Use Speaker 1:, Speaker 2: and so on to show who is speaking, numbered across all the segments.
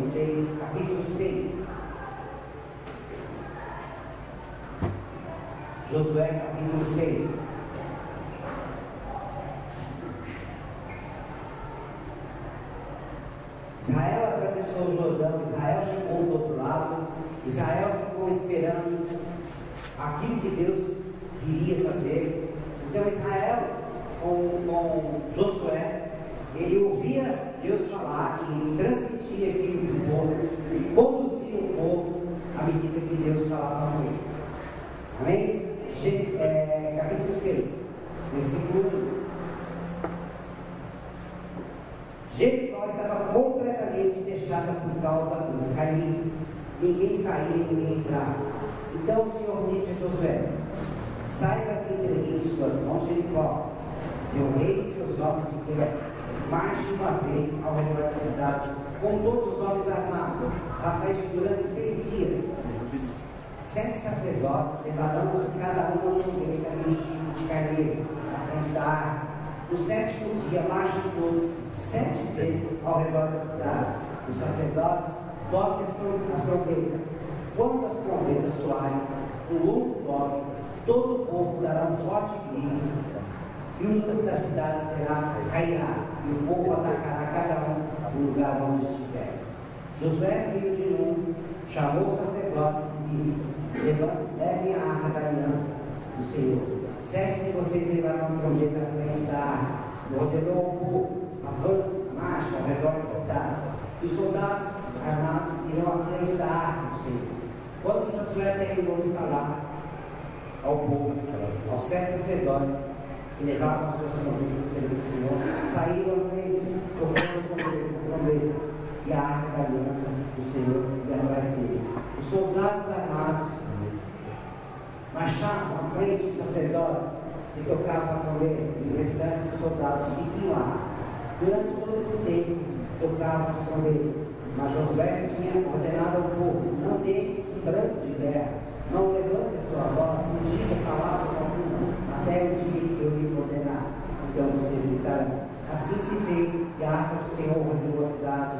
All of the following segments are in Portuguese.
Speaker 1: vocês, capítulo 6. Josué, capítulo 6. Israel atravessou o Jordão, Israel chegou do outro lado, Israel ficou esperando aquilo que Deus queria fazer. Então Israel, com Josué, ele ouvia Deus falar, que ele transmitia aquilo para o povo, e conduzia o povo à medida que Deus falava com ele. Amém? Capítulo 6, versículo 1. Jericó estava completamente fechada por causa dos israelitas. Ninguém saía, ninguém entrava. Então o Senhor disse a Josué: saiba que entreguei em suas mãos Jericó, seu rei e seus homens de guerra. Marche uma vez ao redor da cidade, com todos os homens armados. Faça isso durante 6 dias. 7 sacerdotes levarão cada um uma ovelha e um chifre de carneiro na frente da arca. No 7º dia, marchem todos 7 vezes ao redor da cidade. Os sacerdotes toquem as trombetas. Quando as trombetas soarem, um longo toque, todo o povo dará um forte grito, e o muro da cidade cairá, e o povo atacará cada um no lugar onde estiver. Josué, filho de Nun, chamou os sacerdotes e disse: levem a arca da aliança do Senhor. 7 de vocês levarão a trombeta à frente da arca. Ordenou ao povo: avance, marcha ao redor da cidade. E os soldados armados irão à frente da arca do Senhor. Quando Josué terminou de falar ao povo, aos 7 sacerdotes que levavam as suas trombetas perante o Senhor, saíram à frente, tocando o trombeta, e a arca da aliança do Senhor e atrás deles. Os soldados armados marchavam à frente dos sacerdotes e tocavam a trombeta, e o restante dos soldados seguiam a arca. Durante todo esse tempo, tocavam as trombetas, mas Josué tinha ordenado ao povo: não dê branco de guerra, não levante a sua voz, não diga palavras alguma, até o dia que eu lhe ordenar. Então vocês gritarão. Assim se fez, e a arca do Senhor rodeou a cidade,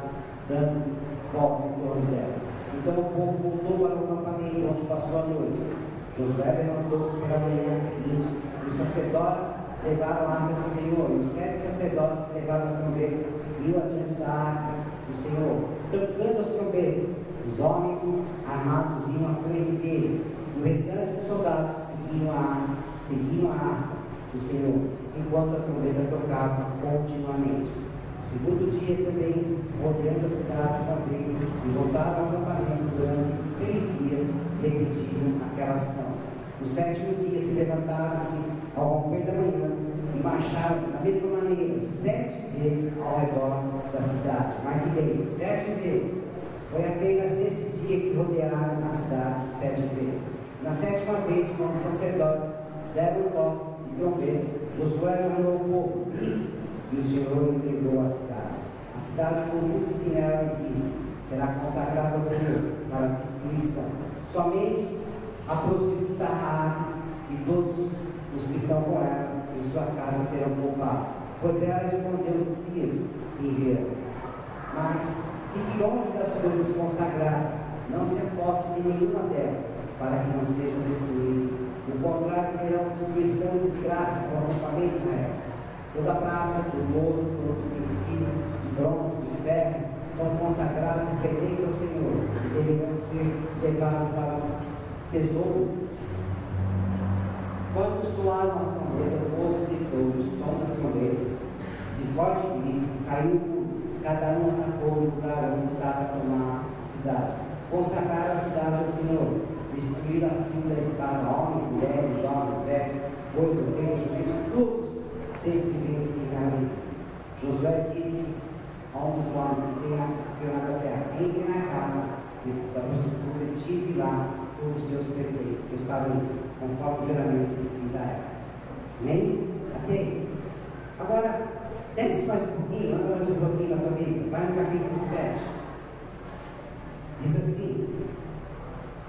Speaker 1: dando volta em torno dela. Então o povo voltou para o acampamento, onde passou a noite. Josué levantou-se pela manhã seguinte, e os sacerdotes levaram a arca do Senhor, e os 7 sacerdotes que levaram as trombetas iam adiante da arca do Senhor, tocando as trombetas. Os homens armados iam à frente deles, e o restante dos soldados seguiam a arca do Senhor, enquanto a trombeta tocava continuamente. No segundo dia também, rodeando a cidade uma vez, e voltaram ao acampamento durante 6 dias, repetiram aquela ação. No 7º dia se levantaram-se ao romper da manhã e marcharam da mesma maneira 7 vezes ao redor da cidade. Marque bem, 7 vezes. Foi apenas nesse dia que rodearam a cidade 7 vezes. Na 7ª vez, quando os sacerdotes deram o toque de trombeta, Josué ordenou o povo: grite, e o Senhor entregou a cidade. A cidade, com tudo que nela existe, será consagrada ao Senhor para destruição. Somente a prostituta Raabe e todos os que estão com ela em sua casa serão poupados, pois ela escondeu os espias e enviou. Mas fique longe das coisas consagradas, não se aposte de nenhuma delas, para que não sejam destruídas. Do contrário, terão destruição e desgraça no acampamento de Israel. Toda prata, do ouro, todo utensílio, de bronze, de ferro, são consagrados e pertencem ao Senhor, e deverão ser levados para o tesouro. Quando soaram as trombetas, o povo gritou, os sons das trombetas, de forte grito, caiu o muro, cada um atacou no lugar onde estava tomada a cidade. Consagraram a cidade ao Senhor, destruíram a fio da espada, homens, mulheres, jovens, velhos, bois, ovelhas, jumentos, todos seres viventes que caíram. Josué disse a um dos homens que tenha espionado a terra: entre na casa da prostituta e tire lá todos os seus pertences, seus parentes, conforme o juramento que fiz a ela. Amém? Até aí. Agora, desce mais um pouquinho, anda mais um pouquinho na tua Bíblia, vai no capítulo 7. Diz assim: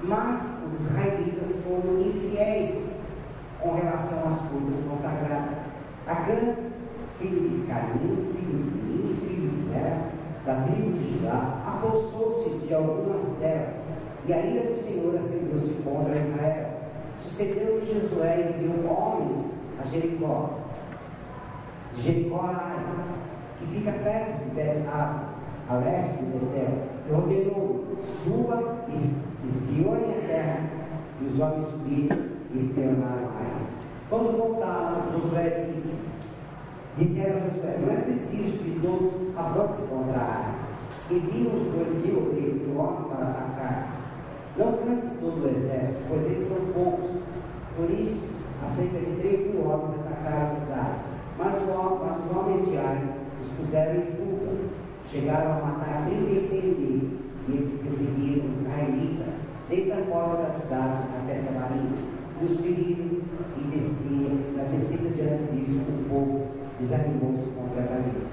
Speaker 1: mas os israelitas foram infiéis com relação às coisas consagradas. Acã, filho de Caim, filho de Zim, filho de Zera, da tribo de Judá, Judá apossou-se de algumas delas, e a ira do Senhor acendeu-se contra Israel. Sucedeu que Josué enviou homens a Jericó, de Jericó a Ai, que fica perto de Bet-Ave, a leste de Betel, e ordenou: suba e espione a terra. E os homens subiram e espionaram Ai. Quando voltaram, Josué disseram a Josué: não é preciso que todos avancem contra Ai. Enviam os 2.000 ou 3.000 homens para atacar. Não canse todo o exército, pois eles são poucos. Por isso, há cerca de 3.000 homens atacaram a cidade. Mas os homens de Ai os puseram em fuga. Chegaram a matar 36 deles, e eles perseguiram os israelitas, desde a porta da cidade até Samaria. Os feriram e na descida diante disso, o povo desanimou-se completamente.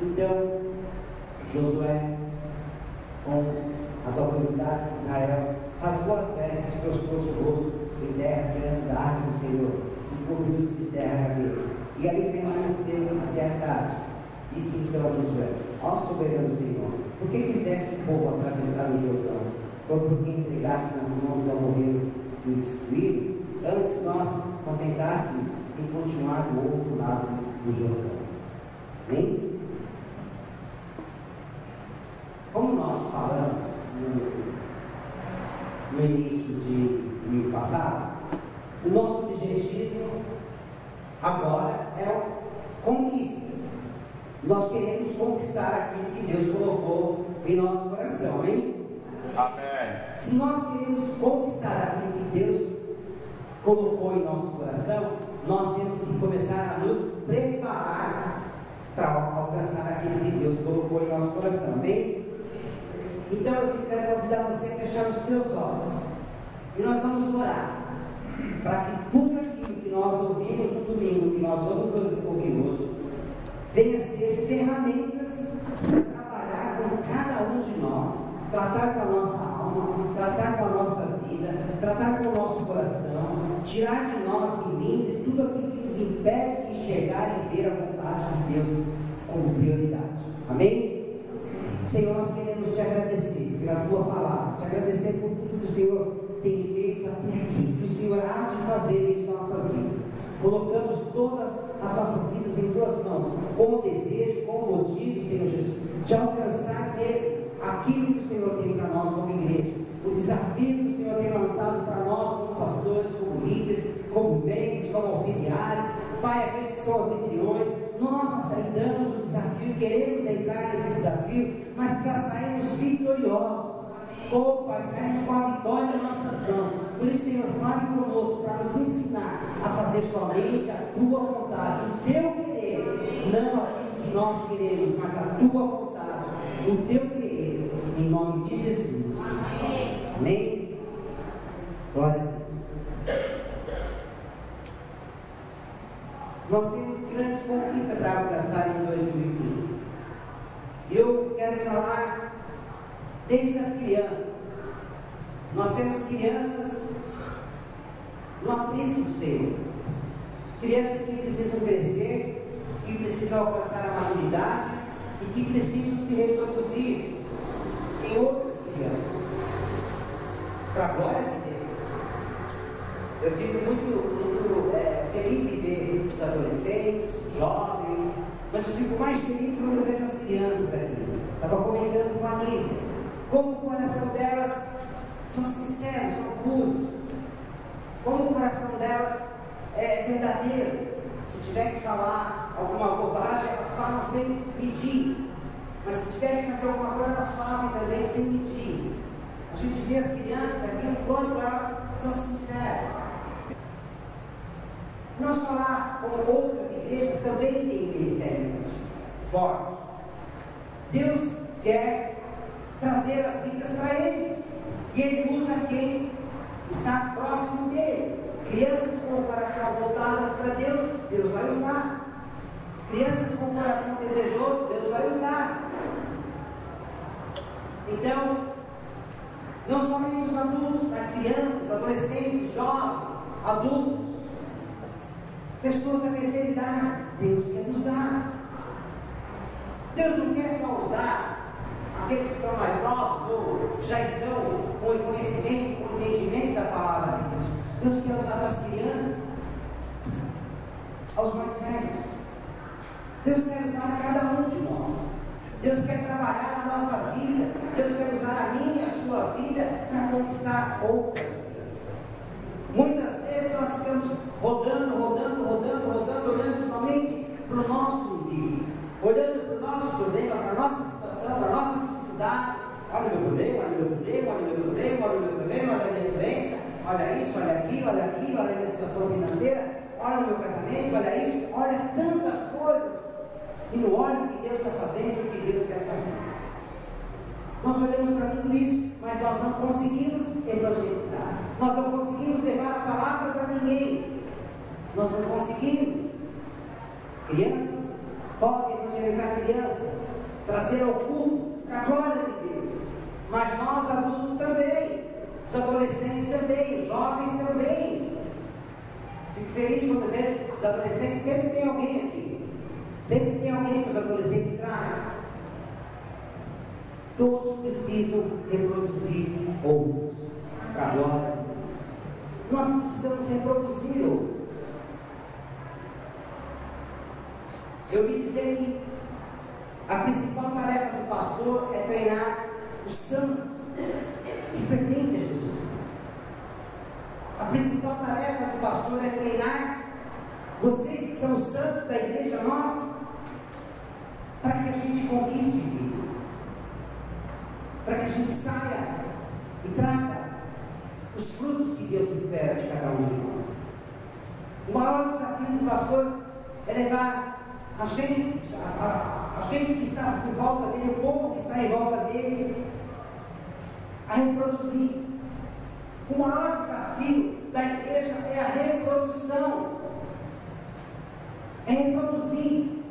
Speaker 1: Então, Josué, com as autoridades de Israel, rasgou as vestes, prostrou-se o rosto em terra diante da arca do Senhor, e cobriu-se de terra a cabeça. E ali permaneceu até a tarde. Disse então a Josué: ó soberano Senhor, por que fizeste o povo atravessar o Jordão? Foi porque entregaste nas mãos do amorreu e o destruíram? Antes nós contentássemos em continuar do outro lado do Jordão. Amém? Como nós falamos no início de domingo passado, o nosso objetivo agora é a conquista. Nós queremos conquistar aquilo que Deus colocou em nosso coração, hein?
Speaker 2: Amém.
Speaker 1: Se nós queremos conquistar aquilo que Deus colocou em nosso coração, nós temos que começar a nos preparar para alcançar aquilo que Deus colocou em nosso coração, amém? Então eu quero convidar você a fechar os teus olhos e nós vamos orar para que tudo aquilo que nós ouvimos no domingo, que nós vamos ouvir hoje, venha ser ferramentas para trabalhar com cada um de nós, tratar com a nossa alma, tratar com a nossa vida, tratar com o nosso coração, tirar de nós em mim tudo aquilo que nos impede de enxergar e ver a vontade de Deus como prioridade. Amém? Senhor, nós queremos te agradecer pela tua palavra, te agradecer por tudo que o Senhor tem feito até aqui, que o Senhor há de fazer em nossas vidas. Colocamos todas as nossas vidas em tuas mãos, com o desejo, com o motivo, Senhor Jesus, de alcançar mesmo aquilo que o Senhor tem para nós como igreja, o desafio que o Senhor tem lançado para nós como pastores, como líderes, como membros, como auxiliares, Pai, aqueles que são anfitriões. Nós aceitamos o desafio, queremos entrar nesse desafio, mas para sairmos vitoriosos. Oh, Pai, sairmos com a vitória em nossas mãos. Por isso, Senhor, fale conosco para nos ensinar a fazer somente a tua vontade, o teu querer, não aquilo que nós queremos, mas a tua vontade, o teu querer, em nome de Jesus. Amém? Glória a Deus. Nós temos grandes conquistas para alcançar em 2015. Eu quero falar desde as crianças. Nós temos crianças no aprisco do Senhor. Crianças que precisam crescer, que precisam alcançar a maturidade e que precisam se reproduzir em outras crianças. Para a glória de Deus. Eu fico muito feliz em ver os adolescentes, os jovens, mas eu fico mais feliz quando eu vejo as crianças aqui. Estava comentando com a Nívia, como o coração delas são sinceros, são puros, como o coração delas é verdadeiro. Se tiver que falar alguma bobagem, elas falam sem medir, mas se tiver que fazer alguma coisa, elas fazem também sem medir. A gente vê as crianças aqui, o quanto elas são sinceras. Não só lá, como outras igrejas também têm ministério infantil forte. Deus quer trazer as vidas para Ele, e Ele usa quem está próximo dele. Crianças com o coração voltado para Deus, Deus vai usar. Crianças com o coração desejoso, Deus vai usar. Então, não somente os adultos, mas crianças, adolescentes, jovens, adultos, pessoas da terceira idade, Deus quer usar. Deus não quer só usar aqueles que são mais novos ou já estão com o conhecimento, com o entendimento da palavra de Deus. Deus quer usar das crianças aos mais velhos. Deus quer usar cada um de nós. Deus quer trabalhar na nossa vida. Deus quer usar a minha e a sua vida para conquistar outras vidas. Muitas vezes nós ficamos rodando, olhando somente para o nosso umbigo, olhando para o nosso problema, para a nossa situação, para a nossa dificuldade. Olha o meu problema, olha o meu problema, olha o meu problema, olha o meu problema, olha a minha doença, olha isso, olha aquilo, olha aquilo, olha a minha situação financeira, olha o meu casamento, olha isso, olha tantas coisas. E não olha o que Deus está fazendo, o que Deus quer fazer. Nós olhamos para tudo isso, mas nós não conseguimos evangelizar. Nós não conseguimos levar a palavra para ninguém. Nós não conseguimos. Crianças podem evangelizar crianças, trazer ao culto a glória de Deus. Mas nós adultos também, os adolescentes também, os jovens também. Fico feliz quando vejo os adolescentes, sempre tem alguém aqui. Sempre tem alguém que os adolescentes trazem. Todos precisam reproduzir outros para a glória de Deus. Nós precisamos reproduzir outros. Eu ouvi dizer que a principal tarefa do pastor é treinar os santos que pertencem a Jesus. A principal tarefa do pastor é treinar vocês que são os santos da igreja nossa, para que a gente conquiste vidas, para que a gente saia e traga os frutos que Deus espera de cada um de nós. O maior desafio do pastor é levar a gente que está em volta dele, o povo que está em volta dele, a reproduzir. O maior desafio da igreja é a reprodução. É reproduzir.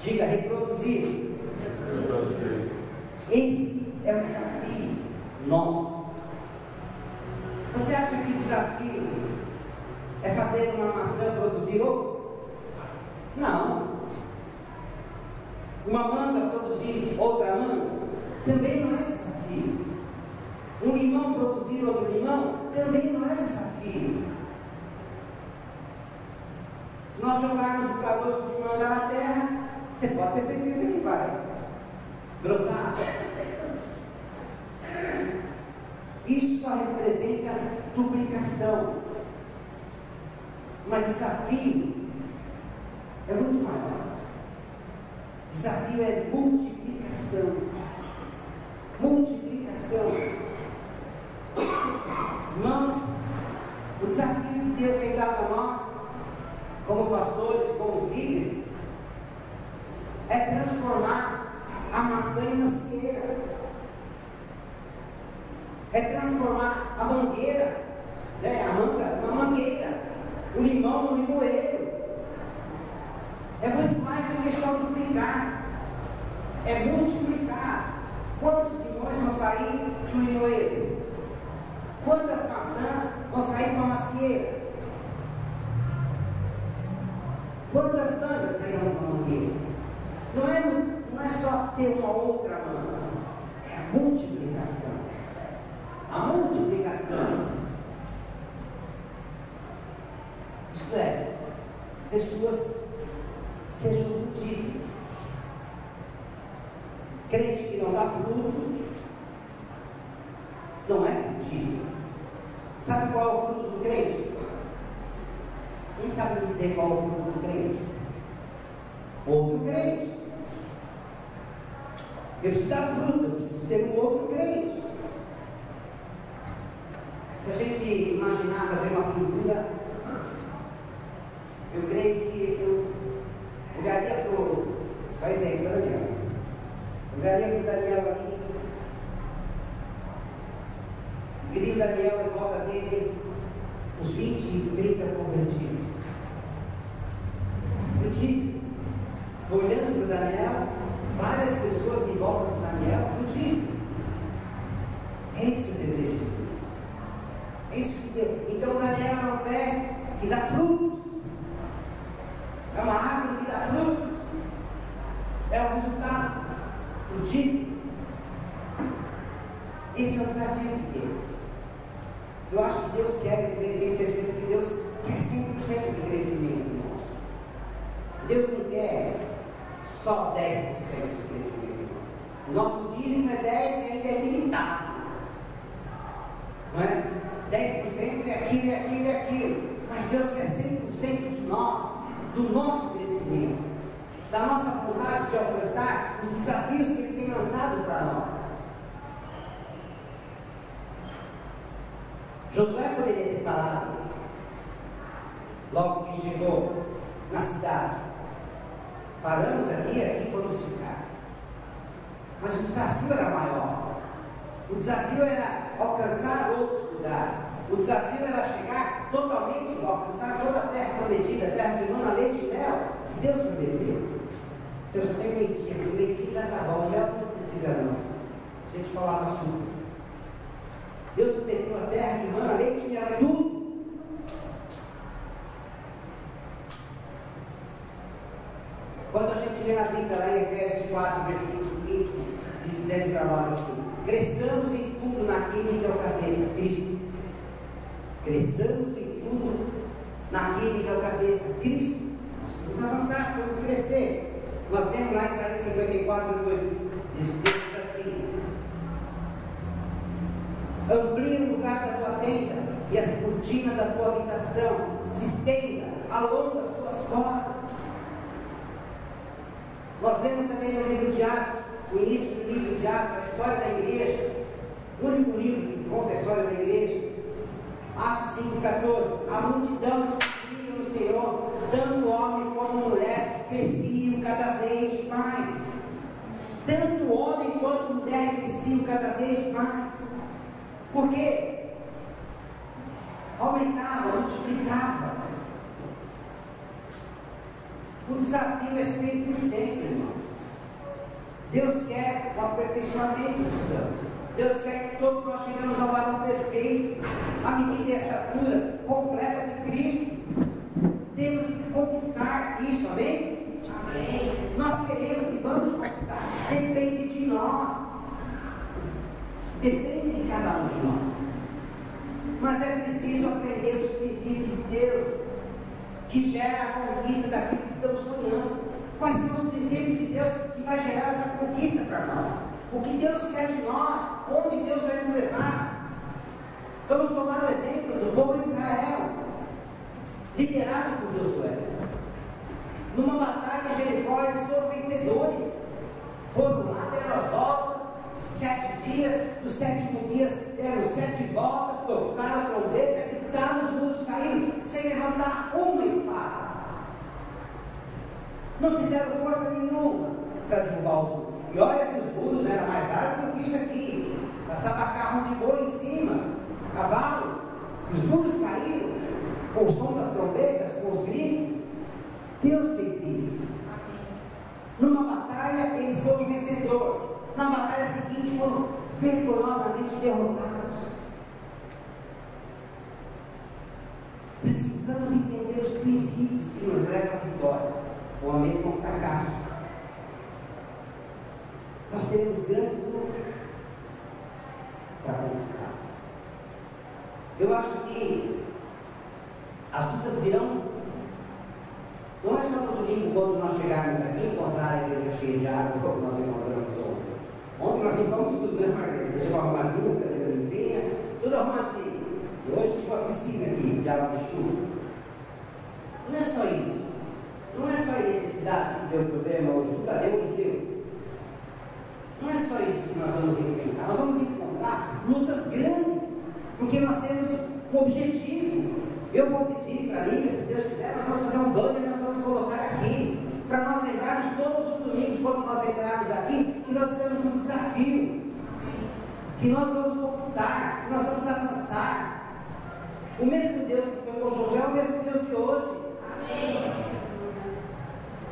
Speaker 1: Diga, reproduzir. Esse é o desafio nosso. Você acha que o desafio é fazer uma maçã produzir outra? Não. Uma manga produzir outra manga? Também não é desafio. Um limão produzir outro limão? Também não é desafio. Se nós jogarmos o caroço de manga na terra, você pode ter certeza que vai brotar. Isso só representa duplicação. Mas desafio é muito maior. Desafio é multiplicação. Multiplicação. Irmãos, o desafio que Deus tem dado a nós, como pastores, como líderes, é transformar a maçã em macieira, é transformar a mangueira, né, a manga, uma mangueira, o limão no limoeiro. É muito mais do que só duplicar, é multiplicar. Quantos limões vão sair de um limoeiro? Quantas maçãs vão sair de uma macieira? Quantas mangas sairão de uma mangueira? Não é só ter uma outra manga, é a multiplicação. A multiplicação. Isto é, pessoas sejam frutíferas. Crente que não dá fruto, não é frutífero. Sabe qual é o fruto do crente? Quem sabe me dizer qual é o fruto do crente? Outro crente. Eu preciso dar fruto, eu preciso ter um outro crente. Se a gente imaginar fazer uma pintura, eu creio que eu olharia para o, por exemplo, Daniel. Eu olharia para o Daniel ali, veria o Daniel em volta dele, uns 20, 30 convertidos. Eu tive, olhando para o Daniel, várias pessoas em volta do Daniel, eu tive. É esse o desejo de Deus. É isso que Deus. Então Daniel é um pé que dá frutos. É uma árvore que dá frutos. frutífero. Esse é o desafio de Deus. Eu acho que Deus quer, eu tenho certeza que Deus quer 100% de crescimento nosso. Deus não quer só 10% de crescimento nosso. O nosso dízimo é 10% e ainda é limitado. Não é? 10% é aquilo, é aquilo, é aquilo. Mas Deus quer 100% de nós, do nosso crescimento, da nossa vontade de alcançar os desafios que Ele tem lançado para nós. Josué poderia ter parado logo que chegou na cidade. Paramos aqui vamos ficar. Mas o desafio era maior. O desafio era alcançar outros lugares. O desafio era chegar totalmente, alcançar toda a terra prometida, a terra que emana leite e mel, que Deus prometeu. Se eu só tenho leitinho, o leitinho já está bom, o mel não precisa não. A gente coloca açúcar. Deus prometeu a terra que emana leite e mel, é tudo. Quando a gente lê na Bíblia, lá em Efésios 4, versículo 15, dizendo para nós assim: cresçamos em tudo naquele que é o cabeça, Cristo. Cresçamos em tudo naquele que é o cabeça, Cristo. Nós precisamos avançar, precisamos crescer. Nós temos lá em Isaías 54, depois diz assim: amplie o lugar da tua tenda e as cortinas da tua habitação, se estenda, alonga as suas cordas. Nós temos também no livro de Atos, o início do livro de Atos, a história da igreja, o único livro que conta a história da igreja. Atos 5,14, a multidão que sofria no Senhor, tanto homens como mulheres, cresciam cada vez mais. Tanto homem quanto mulher cresciam cada vez mais. Por quê? Aumentava, multiplicava. O desafio é 100%, irmãos. Deus quer o aperfeiçoamento dos santos. Deus quer que todos nós cheguemos ao varão perfeito, à medida e estatura completa de Cristo. Temos que conquistar isso, amém? Amém. Nós queremos e vamos conquistar. Depende de nós. Depende de cada um de nós. Mas é preciso aprender os princípios de Deus, que gera a conquista daquilo que estamos sonhando. Quais são os princípios de Deus que vai gerar essa conquista para nós? O que Deus quer de nós? Onde Deus vai nos levar? Vamos tomar o exemplo do povo de Israel, liderado por Josué. Numa batalha em Jericó, eles foram vencedores. Foram lá, deram as voltas, 7 dias. No 7º dia, deram 7 voltas, tocaram a trombeta, gritaram, os muros caíram, sem levantar uma espada. Não fizeram força nenhuma para derrubar os muros. E olha que os muros eram mais largos do que isso aqui. Passava carros de boi em cima, cavalos. Os muros caíram com o som das trombetas, com os gritos. Deus fez isso. Numa batalha, eles foram vencedores. Na batalha seguinte, foram vergonhosamente derrotados. Precisamos entender os princípios que nos levam à vitória, ou ao mesmo fracasso. Nós teremos grandes lutas para conquistar. Eu acho que as lutas virão, não é só no domingo, quando nós chegarmos aqui e encontrar a igreja cheia de água, como nós encontramos ontem. Ontem nós limpamos tudo, né, Margarida? Deixamos arrumadinho, as cadeiras limpinhas, tudo arrumadinho. E hoje tinha uma piscina aqui, de água de chuva. Não é só isso. Não é só a eletricidade que deu problema hoje, nunca deu, hoje deu. Não é só isso que nós vamos enfrentar. Nós vamos encontrar lutas grandes, porque nós temos um objetivo. Eu vou pedir para a Lívia, se Deus quiser, nós vamos fazer um banner e nós vamos colocar aqui, para nós lembrarmos todos os domingos, quando nós entrarmos aqui, que nós temos um desafio, que nós vamos conquistar, que nós vamos avançar. O mesmo Deus que foi com Josué é o mesmo Deus de hoje. Amém.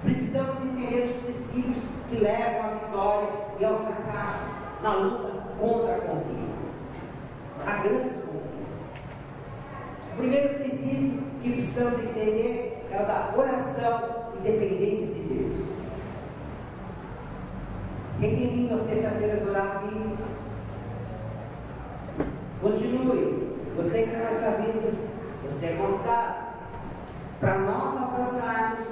Speaker 1: Precisamos entender os princípios que levam à vitória e ao fracasso na luta contra a conquista, a grandes conquistas. O primeiro princípio que precisamos entender é o da oração e dependência de Deus. Quem tem vindo às terças-feiras orar comigo? Continue. Você que não está vindo, você é convidado. Para nós alcançarmos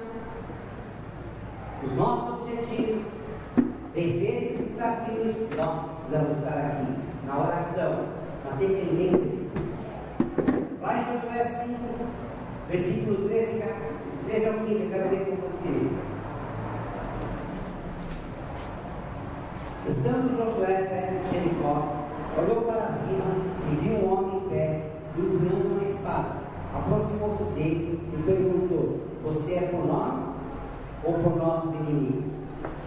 Speaker 1: os nossos objetivos, vencer esses desafios, nós precisamos estar aqui, na oração, na dependência. Lá em Josué 5, versículo 13 ao 15, eu quero ler com você. Estando Josué perto de Jericó, olhou para cima e viu um homem em pé, empunhando uma espada. Aproximou-se dele e perguntou: você é por nós ou por nossos inimigos?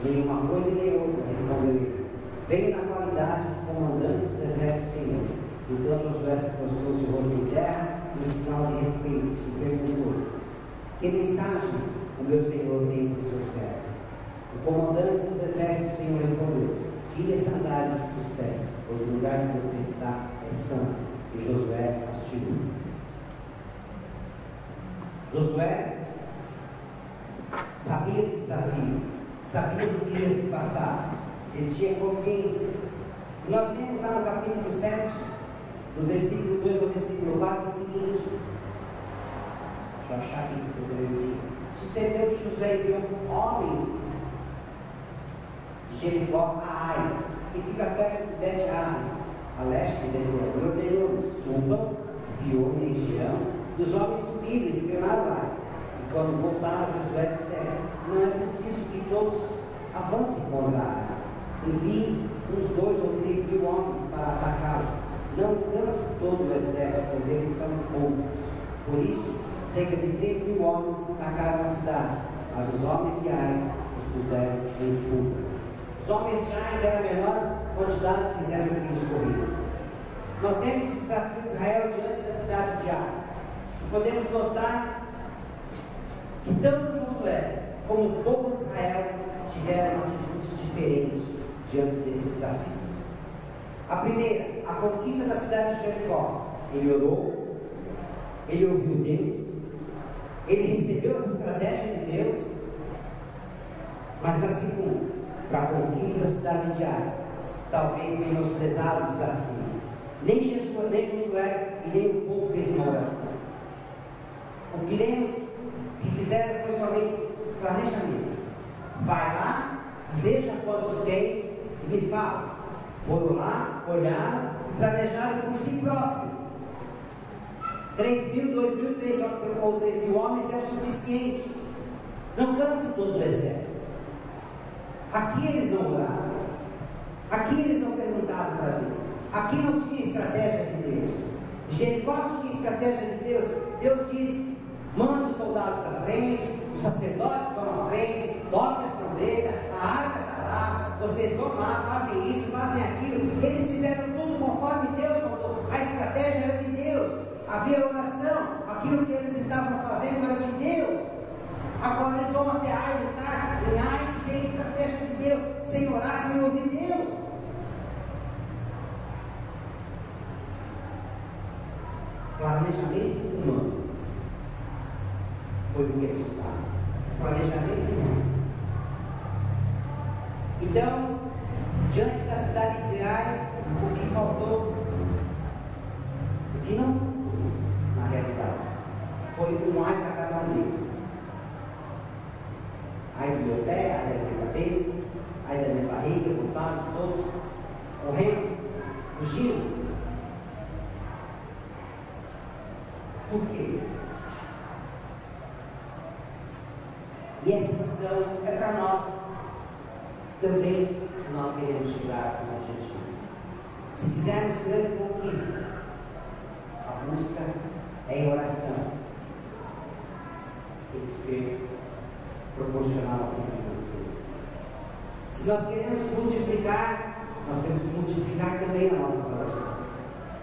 Speaker 1: Nenhuma coisa e nem outra, respondeu ele. Veio na qualidade de comandante dos exércitos do Senhor. Então Josué se prostrou seu rosto em terra, em sinal de respeito, e perguntou: que mensagem o meu Senhor tem para o seu servo? O comandante dos exércitos do Senhor respondeu: tire a sandália dos pés, pois o lugar que você está é santo. E Josué as tirou. Josué sabia do desafio, sabia do que ia se passar, ele tinha consciência. E nós vemos lá no capítulo 7, do versículo 2 ao versículo 4, o seguinte: deixa eu achar aqui que eu li. Sucedeu que Josué enviou homens de Jericó a Ai, que fica perto de Bet-Ave, a leste de Jericó. Ele ordenou: subam, espiou na região. Os homens subiram e espionaram lá. E quando voltaram, Josué disseram: não é preciso que todos avancem contra a Ai. Envie uns 2 ou 3 mil homens para atacá-los. Não canse todo o exército, pois eles são poucos. Por isso, cerca de 3 mil homens atacaram a cidade, mas os homens de Ai os puseram em fuga. Os homens de Ai, que era a menor quantidade, fizeram com que os corressem. Nós temos o desafio de Israel diante da cidade de Ai. Podemos notar que tanto Josué como o povo de Israel tiveram atitudes diferentes diante desse desafio. A primeira, a conquista da cidade de Jericó. Ele orou, ele ouviu Deus, ele recebeu as estratégias de Deus. Mas na segunda, para a conquista da cidade de Ai, talvez menosprezaram o desafio. Nem Josué e nem o povo fez uma oração. O que lemos que fizeram foi somente planejamento. Vai lá, veja quantos tem e me fala. Foram lá, olharam e planejaram por si próprio. 3 mil, 2 mil, 3 ou 3 mil homens é o suficiente. Não canse todo o exército. Aqui eles não oraram. Aqui eles não perguntaram para Deus. Aqui não tinha estratégia de Deus. Jericó tinha estratégia de Deus. Deus disse: manda os soldados à frente, os sacerdotes vão à frente, toquem as trombetas, a arca está lá, vocês vão lá, fazem isso, fazem aquilo. Eles fizeram tudo conforme Deus mandou. A estratégia era de Deus. Havia oração, aquilo que eles estavam fazendo era de Deus. Agora eles vão até Ai lutar, em Ai sem estratégia de Deus, sem orar, sem ouvir Deus. Planejamento humano foi o que eles usaram. Planejamento humano. Então, diante da cidade de Ai, o que faltou, o que não faltou, na realidade, foi um Ai para cada um deles. Ai do meu pé, ai da minha cabeça, ai da minha barriga, vontade, todos correndo, fugindo. Por quê? E essa missão é para nós também, se nós queremos chegar no objetivo. Se quisermos grande conquista, a busca é em oração. Tem que ser proporcional ao que nós queremos. Se nós queremos multiplicar, nós temos que multiplicar também as nossas orações.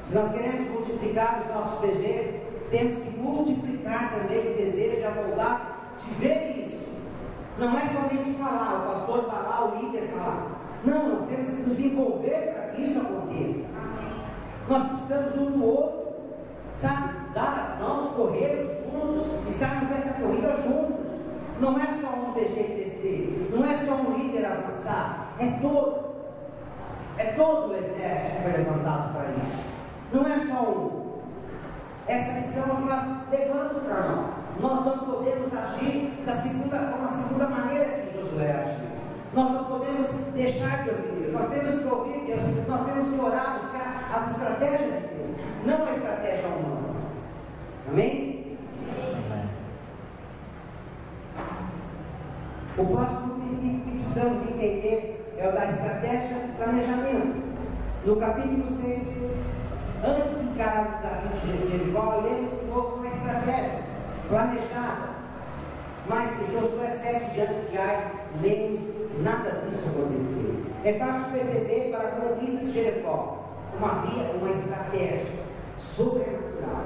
Speaker 1: Se nós queremos multiplicar os nossos PGs, temos que multiplicar também o desejo e a vontade de ver isso. Não é somente falar, o pastor falar, o líder falar. Não, nós temos que nos envolver para que isso aconteça. Nós precisamos um do outro, sabe? Dar as mãos, corrermos juntos, estarmos nessa corrida juntos. Não é só um PG crescer, não é só um líder avançar, é todos. só uma. Essa missão é que nós levamos para nós. Nós não podemos agir da segunda maneira que Josué agiu. Nós não podemos deixar de ouvir Deus. Nós temos que ouvir Deus. Nós temos que orar, buscar as estratégias de Deus, não a estratégia humana. Amém? O próximo princípio que precisamos entender é o da estratégia e planejamento. No capítulo 6, antes de encarar o desafio de Jericó, lemos que houve uma estratégia planejada. Mas em Josué 7 diante de Ai, lemos nada disso acontecer. É fácil perceber para a conquista de Jericó uma estratégia sobrenatural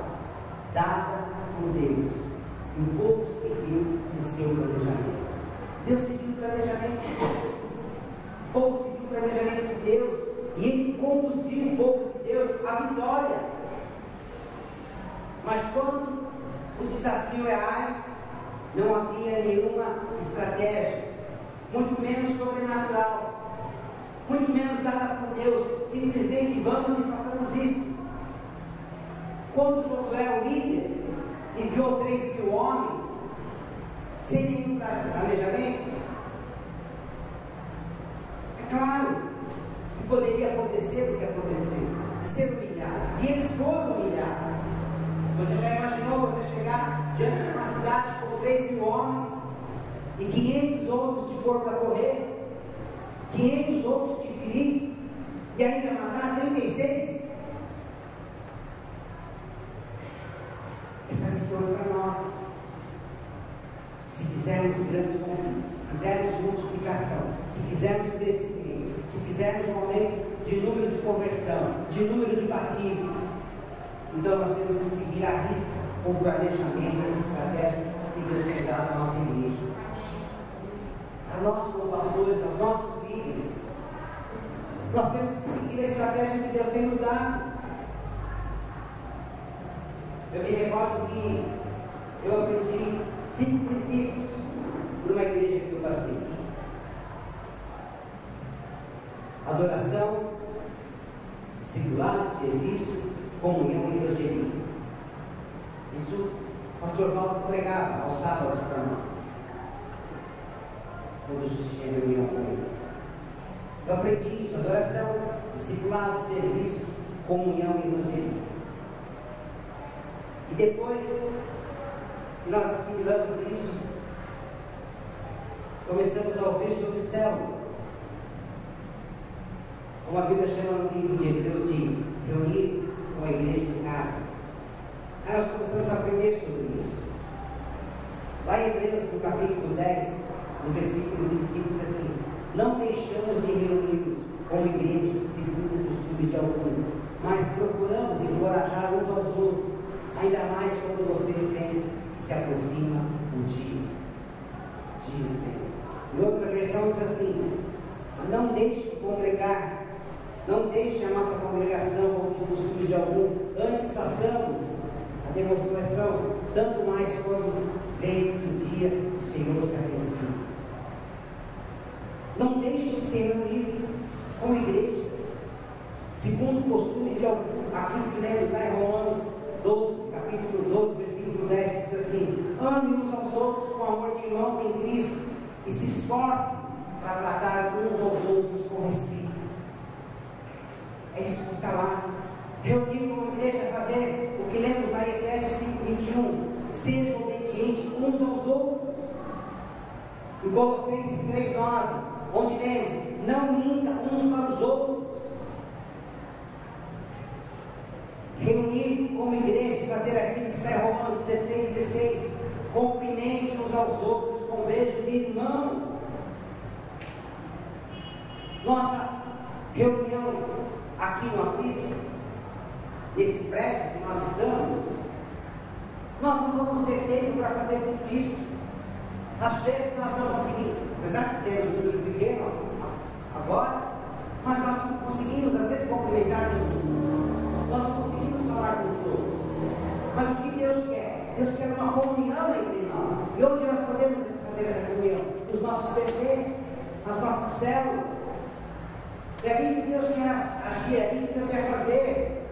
Speaker 1: dada por Deus. E o povo seguiu o seu planejamento. Deus seguiu o planejamento de Deus. O povo seguiu o planejamento de Deus. E ele conduziu o povo de Deus à vitória. Mas quando o desafio é Ai, não havia nenhuma estratégia, muito menos sobrenatural, muito menos dada por Deus. Simplesmente vamos e façamos isso. Quando Josué, o líder, enviou 3.000 homens, sem nenhum planejamento, é claro que poderia acontecer o que aconteceu, ser humilhados, e eles foram humilhados. Você já imaginou você chegar diante de uma cidade com 3.000 homens e 500 outros te pôr para correr, 500 outros te ferir e ainda matar 36? Essa lição é para nós. Se quisermos grandes conquistas, se quisermos multiplicação, se quisermos crescimento, se quisermos um aumento de número de conversão, de número de batismo, então nós temos que seguir a risca o planejamento, as estratégias que Deus tem dado à nossa igreja. A nós como pastores, aos nossos líderes, nós temos que seguir a estratégia que Deus tem nos dado. Eu me recordo que eu aprendi 5 princípios numa igreja que eu passei: adoração, discipulado, serviço, comunhão e evangelismo. Isso o pastor Paulo pregava aos sábados para nós, quando a gente tinha reunião com ele. Eu aprendi isso: adoração, discipulado, serviço, comunhão e evangelismo. E depois que nós assimilamos isso, começamos a ouvir sobre célula, como a Bíblia chama no livro de Hebreus de reunir com a igreja em casa. Aí nós começamos a aprender sobre isso. Lá em Hebreus, no capítulo 10, no versículo 25, diz assim: não deixamos de reunir-nos como igreja, segundo o costume de algum, mas procuramos encorajar uns aos outros, ainda mais quando vocês veem que se aproxima o dia do Senhor. Em outra versão diz assim: não deixe de congregar, não deixe a nossa congregação como de costume de algum, antes façamos a demonstração, tanto mais quando vês que o dia do Senhor se aproxima. Não deixe de se reunir como igreja, segundo costumes de algum. Aquilo que lemos lá em Romanos 12, capítulo 12, versículo 10, que diz assim: ame uns aos outros com amor de irmãos em Cristo e se esforce para tratar uns aos outros com respeito. É isso que está lá. Reunir como igreja, fazer o que lemos lá em Efésios 5:21. Sejam obedientes uns aos outros. Em Colossenses 3:9, onde lemos: não minta uns para os outros. Reunir como igreja, fazer aquilo que está em Romanos 16:16. Cumprimente uns aos outros com beijo de irmão. Nossa reunião aqui no Aprisco, nesse prédio que nós estamos, nós não vamos ter tempo para fazer tudo isso. Às vezes nós não conseguimos, apesar de termos um número pequeno agora, mas nós não conseguimos às vezes cumprimentar todo mundo, nós não conseguimos falar com todos. Mas o que Deus quer? Deus quer uma comunhão entre nós. E onde nós podemos fazer essa comunhão? Nos nossos PCs, nas nossas células. É ali que Deus quer agir, é ali que Deus quer fazer.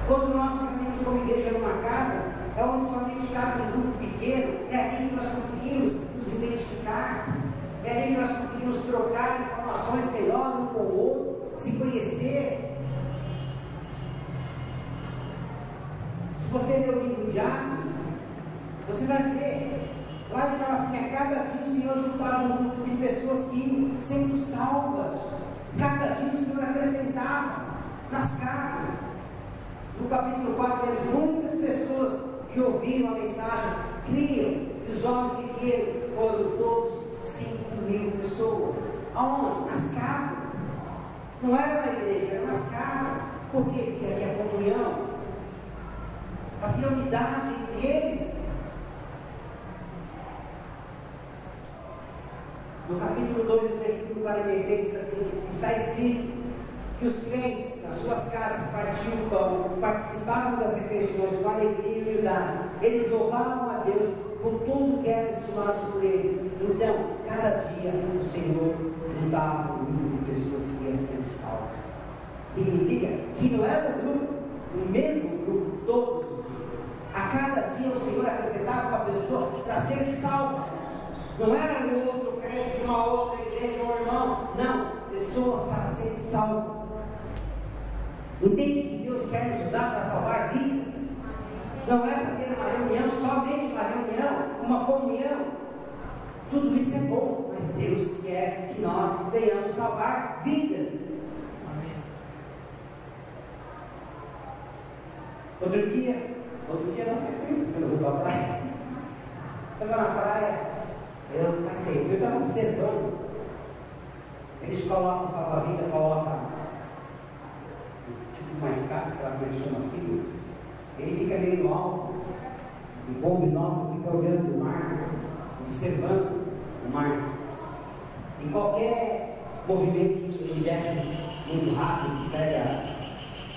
Speaker 1: Quando nós reunimos como igreja numa casa, é onde somente cabe um grupo pequeno, é ali que nós conseguimos nos identificar, é ali que nós conseguimos trocar informações melhor um com o outro, se conhecer. Se você ler o livro de Atos, você vai ver, lá ele fala assim: a cada dia o Senhor juntava um grupo de pessoas que iam sendo salvas, cada dia o Senhor acrescentava nas casas. No capítulo 4 temos muitas pessoas que ouviram a mensagem, criam, e os homens que criam foram todos 5.000 pessoas. Aonde? Nas casas. Não era na igreja, era nas casas. Por quê? Porque havia comunhão, havia unidade entre eles. No capítulo 2, versículo 46, diz assim: está escrito que os crentes nas suas casas partiam o pão, participavam das refeições com alegria e humildade. Eles louvavam a Deus por tudo que eram estimados por eles. Então, cada dia o Senhor juntava um grupo de pessoas que iam sendo salvas. Significa que não era um grupo, o mesmo grupo todos os dias. A cada dia o Senhor acrescentava uma pessoa para ser salva. Não era um outro crente de uma outra igreja, um irmão. Não, pessoas para serem salvas. Entende que Deus quer nos usar para salvar vidas? Não é para ter uma reunião, somente uma reunião, uma comunhão. Tudo isso é bom, mas Deus quer que nós venhamos salvar vidas. Amém. Outro dia não faz tempo que eu não vou para a praia. Estava na praia, faz tempo, eu estava observando. Eles colocam salva-vida, colocam uma escada, sei lá como é que chama aquilo. Ele fica meio no alto, e com o binóculo fica olhando o mar, observando o mar. Em qualquer movimento que ele desce muito rápido, pega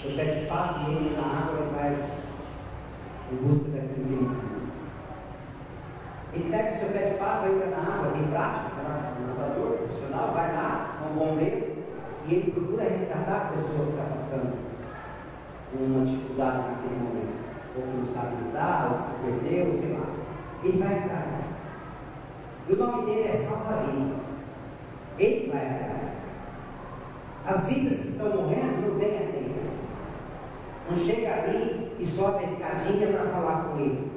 Speaker 1: seu pé de pato e ele na água, ele vai em busca daquilo que ele viu. Ele pega o seu pé de pato, entra na água, tem prática, sei lá, um nadador profissional, vai lá, com um bombeiro, e ele procura resgatar a pessoa que está passando uma dificuldade naquele momento, ou que não sabe lidar, ou que se perdeu, sei lá. Ele vai atrás. E o nome dele é salva-vidas. Ele vai atrás. As vidas que estão morrendo não vêm até ele. Não chega ali e sobe a escadinha para falar com ele.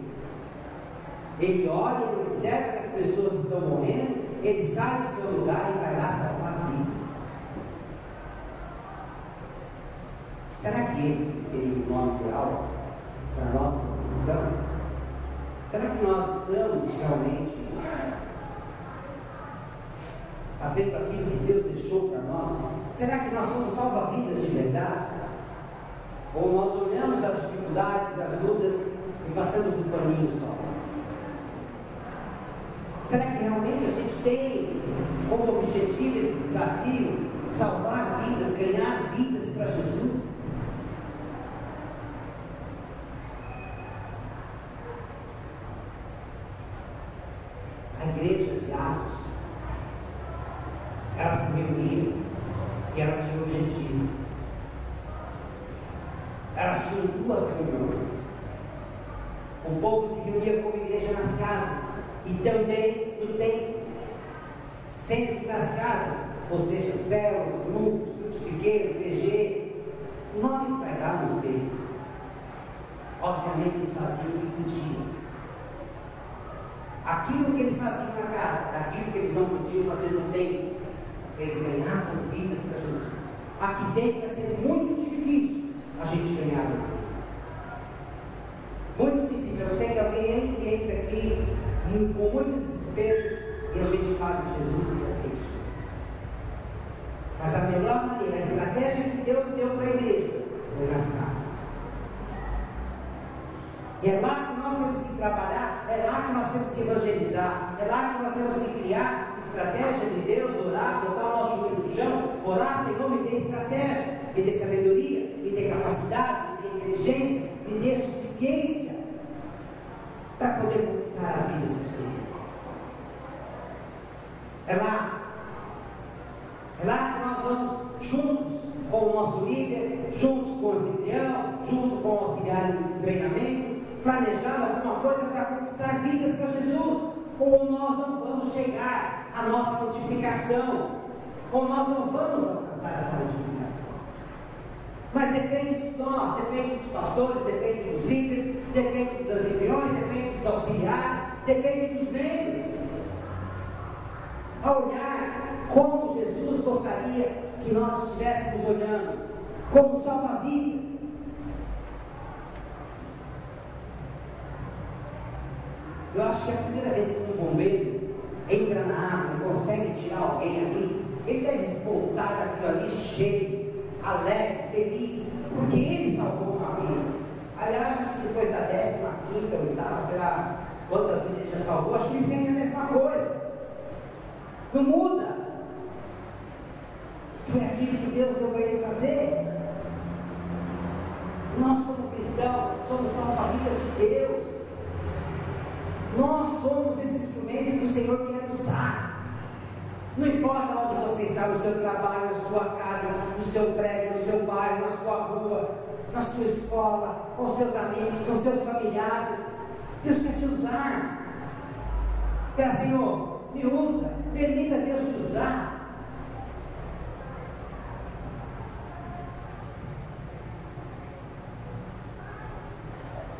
Speaker 1: Ele olha, ele observa que as pessoas estão morrendo, ele sai do seu lugar e vai lá salvar vidas. Será que esse seria o nome real para nós como cristãos? Será que nós estamos realmente fazendo aquilo que Deus deixou para nós? Será que nós somos salva-vidas de verdade? Ou nós olhamos as dificuldades, as lutas e passamos um paninho só? Será que realmente a gente tem como objetivo esse desafio, salvar vidas, ganhar vidas para Jesus? A igreja de Atos, ela se reunia e ela tinha um objetivo. Elas tinham duas reuniões. O povo se reunia como igreja nas casas e também no templo. Sempre que nas casas, ou seja, células, grupos pequenos, PG, o nome que vai dar, não sei. Obviamente eles faziam o que podiam. Aquilo que eles faziam na casa, aquilo que eles não podiam fazer no templo, eles ganhavam vidas para Jesus. Aqui dentro vai ser muito difícil a gente ganhar vidas. Muito difícil. Eu sei que alguém entra aqui com muito desespero e a gente fala de Jesus e aceita Jesus. Mas a melhor maneira, a estratégia que Deus deu para a igreja foi nas casas. E é lá que nós temos que trabalhar, é lá que nós temos que evangelizar, é lá que nós temos que criar estratégia de Deus, orar, botar o nosso joelho no chão, orar, Senhor, me dê estratégia, me dê sabedoria, me dê capacidade, me dê inteligência, me dê suficiência para poder conquistar as vidas do Senhor. É lá que nós vamos juntos com o nosso líder, juntos com o anfitrião, junto com o auxiliar de treinamento, planejar alguma coisa para conquistar vidas para Jesus, ou nós não vamos chegar à nossa multiplicação, ou nós não vamos alcançar essa multiplicação. Mas depende de nós, depende dos pastores, depende dos líderes, depende dos anfitriões, depende dos auxiliares, depende dos membros. A olhar como Jesus gostaria que nós estivéssemos olhando, como salva-vidas. Eu acho que a primeira vez que um bombeiro entra na água e consegue tirar alguém ali, ele deve voltar daquilo ali cheio, alegre, feliz, porque ele salvou uma vida. Aliás, acho que depois da 15ª, 8ª, sei lá quantas vidas ele já salvou, acho que ele sente a mesma coisa. Não muda. Foi aquilo que Deus deu para ele fazer. Nós, como cristãos, somos salva-vidas de Deus. Nós somos esse instrumento que o Senhor quer usar. Não importa onde você está, no seu trabalho, na sua casa, no seu prédio, no seu bairro, na sua rua, na sua escola, com seus amigos, com seus familiares. Deus quer te usar. Pera, Senhor, me usa, permita Deus te usar.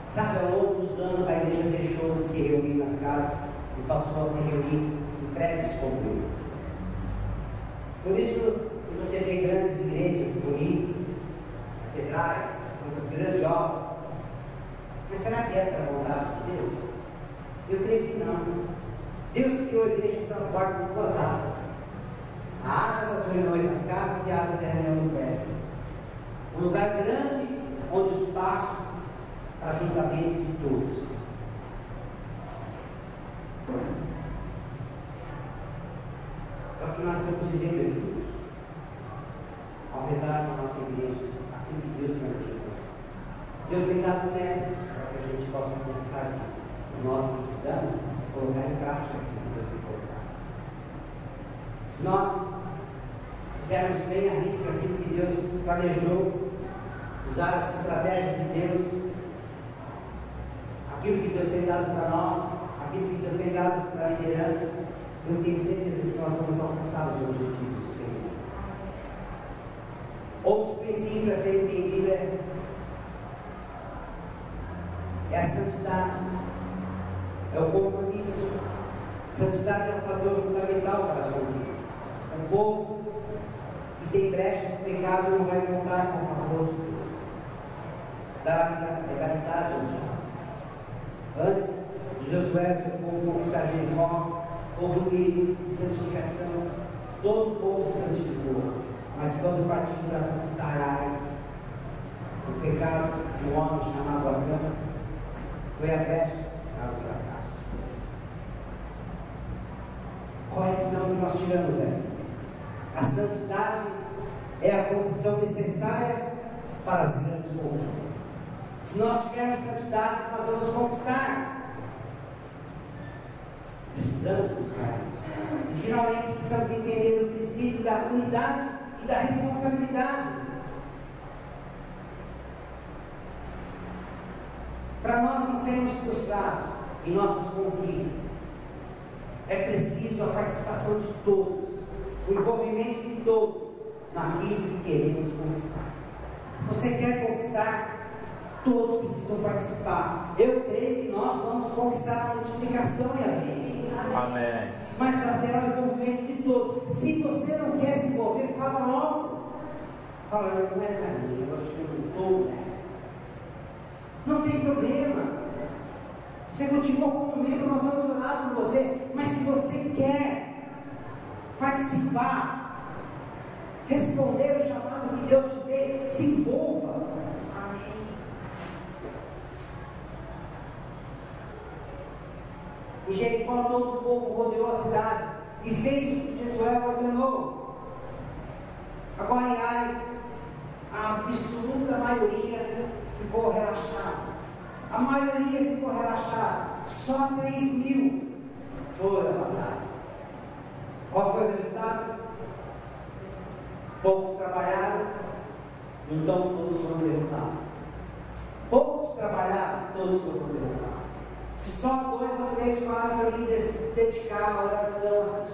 Speaker 1: Sabe, ao longo dos anos a igreja deixou de se reunir nas casas e passou a se reunir em prédios como esse. Por isso que você vê grandes igrejas bonitas, catedrais, coisas grandiosas. Mas será que essa é a vontade de Deus? Eu creio que não. Deus criou a igreja para voar com duas asas. A asa das reuniões nas casas e a asa da reunião no prédio. Um lugar grande onde o espaço para ajuntamento de todos. É o que nós estamos vivendo aqui hoje. Ao redor da nossa igreja, aquilo que Deus nos ajuda. Deus tem dado método para que a gente possa conquistar aqui. Nós precisamos colocar em prática aquilo que Deus tem colocado. Se nós fizermos bem a risca aquilo que Deus planejou, usar as estratégias de Deus, aquilo que Deus tem dado para nós, aquilo que Deus tem dado para a liderança, eu tenho certeza que nós vamos alcançar os objetivos do Senhor. Outros princípios a serem entendidos é a santidade, é o compromisso. Santidade é um fator fundamental para as conquistas. Um povo que tem brecha de pecado não vai contar com o favor de Deus. Dar legalidade ao diabo. Antes de Josué, seu povo conquistar Jericó, houve um período de santificação, todo o povo se santificou, mas quando partiu para conquistar Ai, o pecado de um homem chamado Acã, foi a brecha para o fracasso. Qual é a lição que nós tiramos dela? A santidade é a condição necessária para as grandes conquistas. Se nós tivermos santidade, nós vamos conquistar. Precisamos buscar isso. E finalmente precisamos entender o princípio da unidade e da responsabilidade. Para nós não sermos frustrados em nossas conquistas, é preciso a participação de todos, o envolvimento de todos naquilo que queremos conquistar. Você quer conquistar? Todos precisam participar. Eu creio que nós vamos conquistar a multiplicação e a vida.
Speaker 2: Amém.
Speaker 1: Mas será o envolvimento de todos. Se você não quer se envolver, fala logo. Fala, não é para mim, eu acho que eu não estou nessa. Não tem problema. Você continua como membro, nós vamos orar por você. Mas se você quer participar, responder o chamado que Deus te deu, se envolva. Em Jericó todo o povo rodeou a cidade e fez o que Josué ordenou. Agora em Ai, a absoluta maioria ficou relaxada. A maioria ficou relaxada. Só 3.000 foram à batalha. Qual foi o resultado? Poucos trabalharam, Então todos foram derrotados. Poucos trabalharam, todos foram derrotados. Se só 2 ou 3, 4 líderes se dedicavam à oração,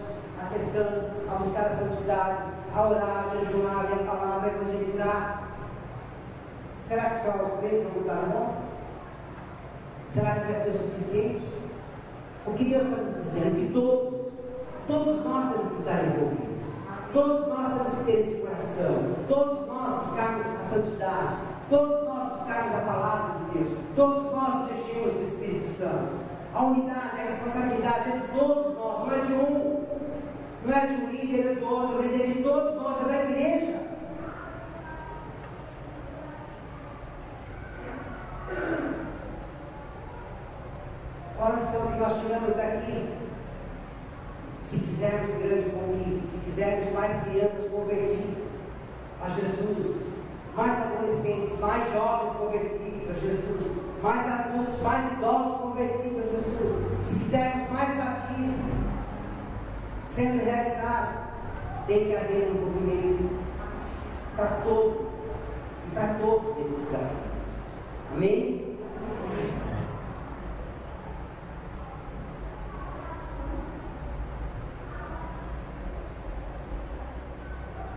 Speaker 1: a sessão, a buscar a santidade, a orar, a jejuar, a ler a palavra, a evangelizar, será que só os 3 vão mudar o mundo? Será que vai ser o suficiente? O que Deus está nos dizendo? Que todos nós temos que estar envolvidos. Todos nós temos que ter esse coração. Todos nós buscarmos a santidade. Todos nós buscarmos a palavra de Deus. Todos nós mexemos no Espírito Santo. A unidade, a responsabilidade é de todos nós, não é de um. Não é de um líder, é de outro, é de todos nós, é da igreja. Qual a lição que nós tiramos daqui? Se quisermos grande conquista, se quisermos mais crianças convertidas a Jesus, mais adolescentes, mais jovens convertidos a Jesus, mais adultos, mais idosos convertidos a Jesus, se quisermos mais batismo sendo realizado, tem que haver um movimento para todos esses desafios. Amém?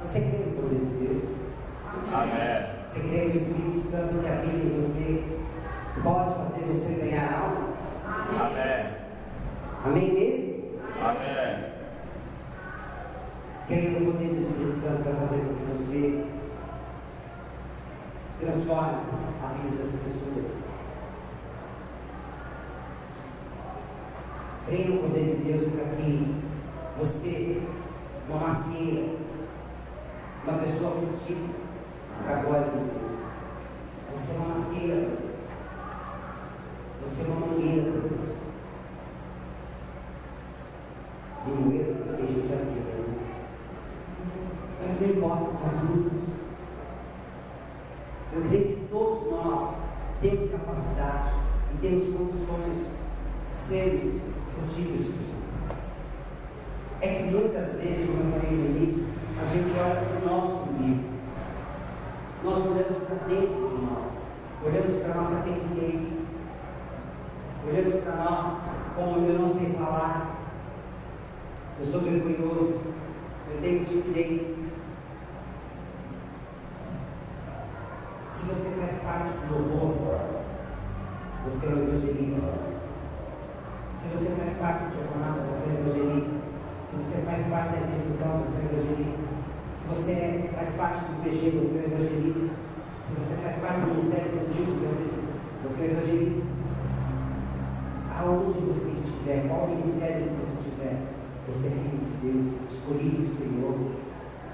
Speaker 1: Você crê no poder de Deus?
Speaker 2: Amém.
Speaker 1: Você crê no Espírito Santo que habita em você, pode fazer você ganhar almas?
Speaker 2: Amém.
Speaker 1: Amém mesmo?
Speaker 2: Amém.
Speaker 1: Creia no poder do Espírito Santo para fazer com que você transforme a vida das pessoas. Creia no poder de Deus para que você, uma macieira, uma pessoa frutífera para a glória de Deus. Você é uma macieira para Deus. Você é uma mangueira para Deus. Limoeiro, porque a gente já sei, né? Mas não importa, são frutos. Eu creio que todos nós temos capacidade e temos condições de sermos frutíferos para o Senhor. É que muitas vezes, como eu falei no início, a gente olha para o nosso umbigo. Nós olhamos para dentro de nós, olhamos para a nossa pequenez, olhamos para nós como eu não sei falar, eu sou vergonhoso, eu tenho timidez. Se você faz parte do louvor, você é um evangelista. Se você faz parte do diaconato, você é um evangelista. Se você faz parte da intercessão, você é um evangelista. Se você faz parte do PG, você é um evangelista. Se você faz parte do ministério infantil, você é um evangelista. Aonde você estiver, qual ministério que você tiver, você é filho de Deus, escolhido do Senhor.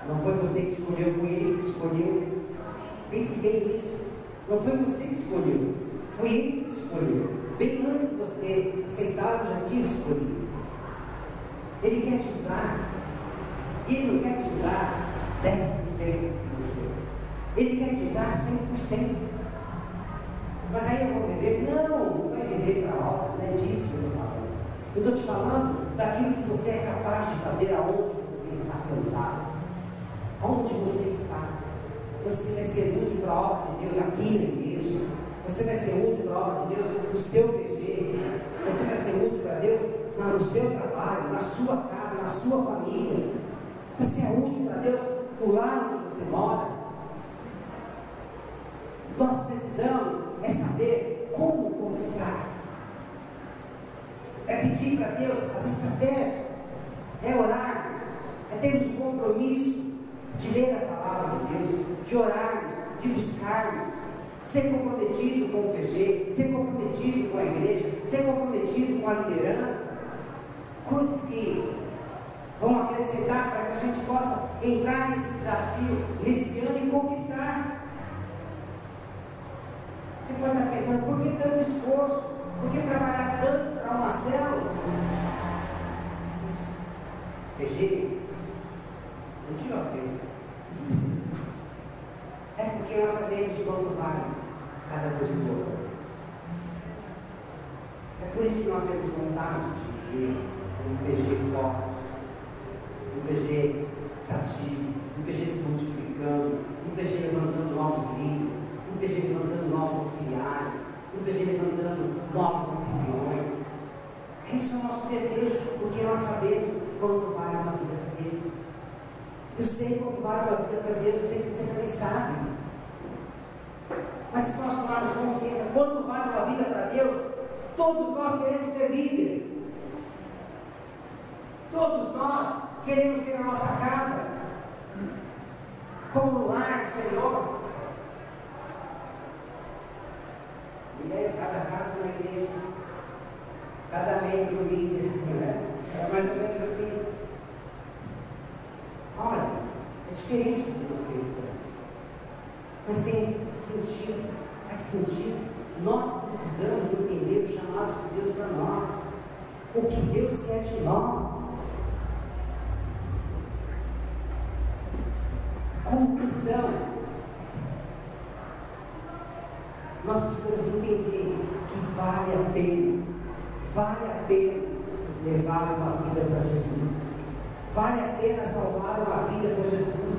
Speaker 1: Não foi você que escolheu, foi Ele que escolheu. Pense bem nisso. Não foi você que escolheu, foi Ele que escolheu. Bem antes de você aceitar, eu já tinha escolhido. Ele quer te usar. Ele não quer te usar 10% de você. Ele quer te usar 100%. Mas aí eu vou viver? Não vai viver para a obra, não é disso que eu estou falando. Eu estou te falando daquilo que você é capaz de fazer aonde você está plantado. Onde você está. Você vai ser útil para a obra de Deus aqui na igreja. Você vai ser útil para a obra de Deus no seu PG. Você vai ser útil para Deus no seu trabalho, na sua casa, na sua família. Você é útil para Deus no lar onde você mora. Nós precisamos saber como conquistar. É pedir para Deus as estratégias. É orarmos. É termos um compromisso de ler a palavra de Deus, de orarmos, de buscarmos, ser comprometido com o PG, ser comprometido com a igreja, ser comprometido com a liderança, coisas que vão acrescentar para que a gente possa entrar nesse desafio, nesse ano e conquistar. Você pode estar pensando, por que tanto esforço? Por que trabalhar tanto para uma célula? PG, não te ofendo. É porque nós sabemos quanto vale cada pessoa. É por isso que nós temos vontade de viver um PG forte, um PG sativo, um PG se multiplicando, um PG levantando novos Eu sei quanto vale a tua vida para Deus, eu sei que você também sabe. Mas se nós tomarmos consciência quanto vale a tua vida para Deus, todos nós queremos ser líderes. Todos nós queremos ter a nossa casa como o lar do Senhor. E aí, cada casa uma igreja, cada membro líder, né? É mais ou menos assim. Olha, é diferente do que nós pensamos, mas tem sentido, faz sentido. Nós precisamos entender o chamado de Deus para nós, o que Deus quer de nós. Como cristão, nós precisamos entender que vale a pena levar uma vida para Jesus, vale a pena salvar uma vida para Jesus,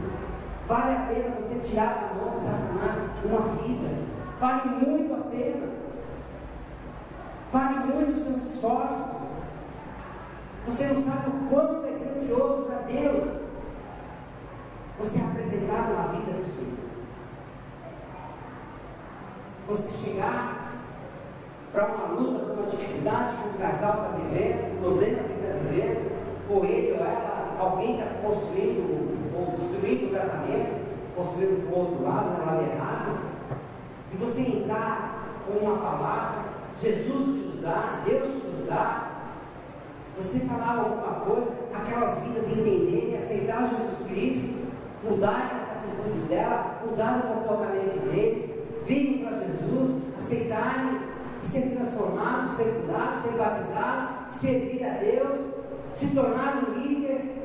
Speaker 1: vale a pena você tirar da mão de Satanás uma vida, vale muito a pena, vale muito os seus esforços. Você não sabe o quanto é grandioso para Deus você é apresentado na vida do Senhor. Você chegar para uma luta, para uma dificuldade que o casal está vivendo, um problema que está vivendo, ou ele ou ela, alguém está construindo ou destruindo o casamento, construindo para o outro lado, no lado errado, e você entrar com uma palavra, Jesus te usar, Deus te usar, você falar alguma coisa, aquelas vidas entenderem, aceitar Jesus Cristo, mudarem as atitudes dela, mudarem o comportamento deles, virem para Jesus, aceitarem e ser transformados, ser curados, ser batizados, servir a Deus, se tornar um líder.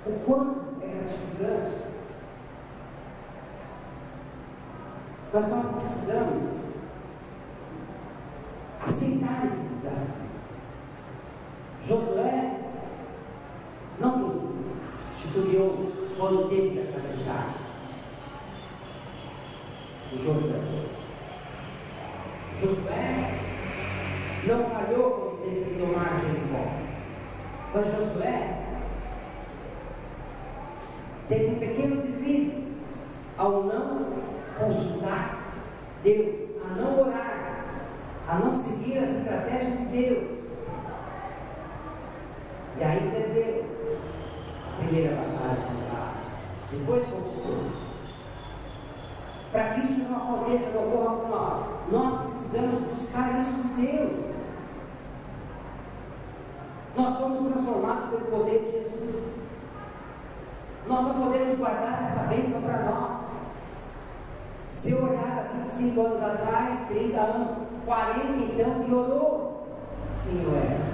Speaker 1: O quanto é gratificante. Mas nós precisamos aceitar esse desafio. Josué não titubeou quando teve que atravessar o Jordão. Josué não falhou quando teve que tomar Jericó. Mas Josué teve um pequeno deslize ao não consultar Deus, a não orar, a não seguir as estratégias de Deus. E aí perdeu a primeira batalha, depois conquistou. Para que isso não aconteça, não ocorra com nós precisamos buscar isso de Deus. Nós somos transformados pelo poder de Jesus. Nós não podemos guardar essa bênção para nós. Se eu olhar há 25 anos atrás, 30 anos, 40, então piorou quem eu era.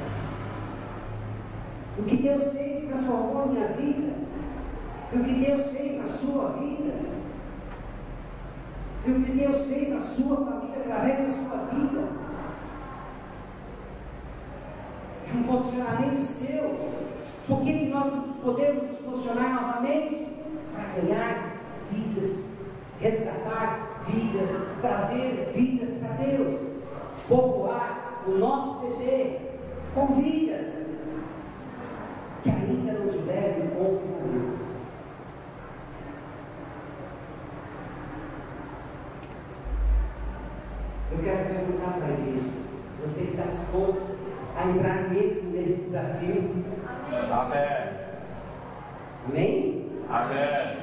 Speaker 1: O que Deus fez transformou a minha vida. E o que Deus fez na sua vida. E o que Deus fez na sua família através da sua vida. De um posicionamento seu. Por que nós não podemos nos posicionar novamente? Para ganhar vidas, resgatar vidas, trazer vidas para Deus. Povoar o nosso PG com vidas que ainda não tiveram encontro com Deus. Eu quero perguntar para a igreja: você está disposto a entrar mesmo nesse desafio?
Speaker 2: Amém.
Speaker 1: Amém?
Speaker 2: Amém.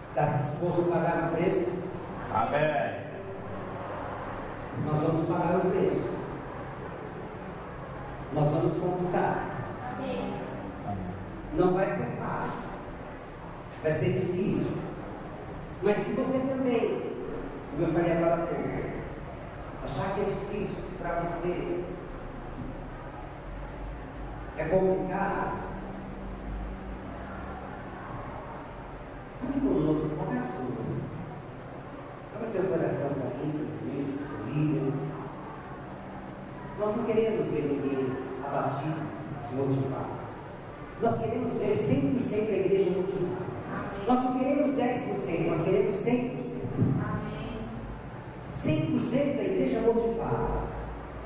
Speaker 1: Está disposto a pagar o preço?
Speaker 2: Amém.
Speaker 1: Nós vamos pagar o preço. Nós vamos conquistar.
Speaker 3: Amém.
Speaker 1: Não vai ser fácil. Vai ser difícil. Mas se você também, como eu falei agora há pouco, achar que é difícil para você, é complicado, fale conosco, converse conosco. Abra teu coração para mim, comigo, seu líder. Nós não queremos ver ninguém abatido, se motivado. Nós queremos ver 100% da igreja motivada. Nós não queremos 10%, nós queremos 100%. 100% da igreja motivada.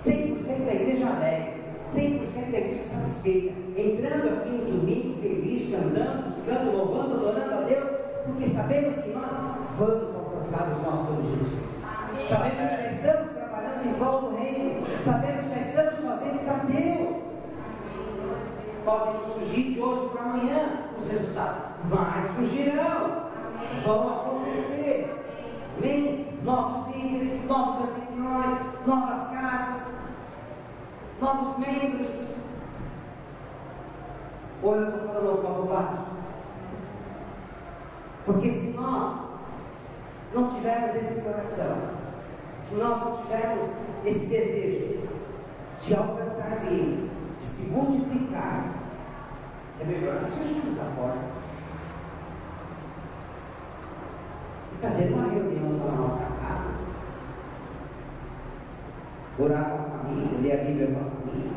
Speaker 1: 100% 100% da igreja alegre, 100% da igreja satisfeita, entrando aqui no domingo feliz, cantando, buscando, louvando, adorando a Deus, porque sabemos que nós vamos alcançar os nossos objetivos. Sabemos que já estamos trabalhando em prol do reino, sabemos que já estamos fazendo para Deus. Podem surgir de hoje para amanhã os resultados, mas surgirão, vão acontecer. Amém? Novos líderes, novos anfitriões, novas casas, novos membros. Ou eu estou falando com a bobagem? Porque se nós não tivermos esse coração, se nós não tivermos esse desejo de alcançar vidas, de se multiplicar, é melhor nós fecharmos a porta e fazer uma reunião só na nossa casa, orar com a família, ler a Bíblia com a família.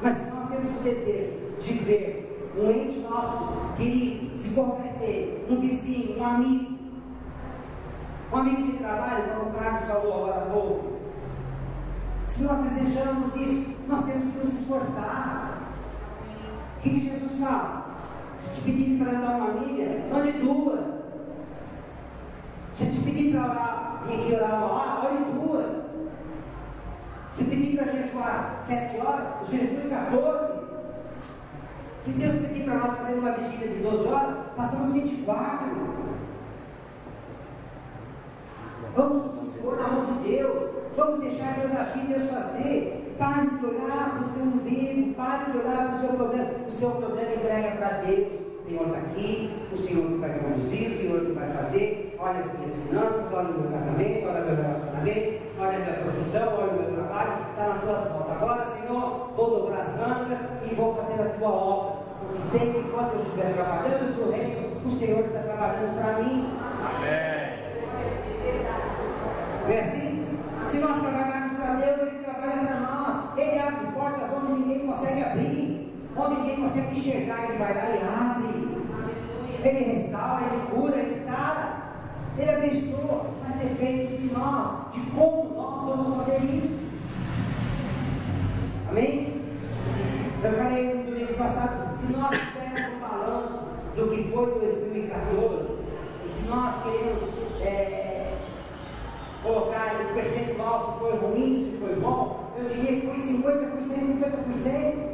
Speaker 1: Mas se nós temos o desejo de ver um ente nosso querido se converter, um vizinho, um amigo de trabalho, como o Carlos falou agora há pouco, se nós desejamos isso, nós temos que nos esforçar. O que Jesus fala? Se te pedir para dar uma milha, ore 2. Se te pedir para orar, vir aqui orar 1 hora, ore 2. Se pedir para jejuar 7 horas, jejue 14. Se Deus pedir para nós fazer uma vigília de 12 horas, passamos 24. Vamos nos expor na mão de Deus. Vamos deixar Deus agir, Deus fazer. Pare de olhar para o seu umbigo, pare de olhar para o seu problema. O seu problema entrega para Deus. O Senhor está aqui, o Senhor que vai conduzir, o Senhor que vai fazer. Olha as minhas finanças, olha o meu casamento, olha o meu relacionamento, olha a minha profissão, olha o meu trabalho. Está nas tuas mãos. Agora, Senhor, vou dobrar as mangas e vou fazer a tua obra. Porque sei que enquanto eu estiver trabalhando para o reino, o Senhor está trabalhando para mim.
Speaker 2: Amém.
Speaker 1: Não é assim? Se nós trabalharmos para Deus, Ele trabalha para nós. Ele abre portas onde ninguém consegue abrir, onde ninguém consegue enxergar. Ele vai lá e abre. Ele restaura, Ele cura, Ele sara, Ele abençoa. Mas depende de nós, de como nós vamos fazer isso. Amém? Eu falei no domingo passado, se nós fizermos um balanço do que foi 2014, e se nós queremos colocar o percentual, se foi ruim, se foi bom, eu diria que foi 50%, 50%.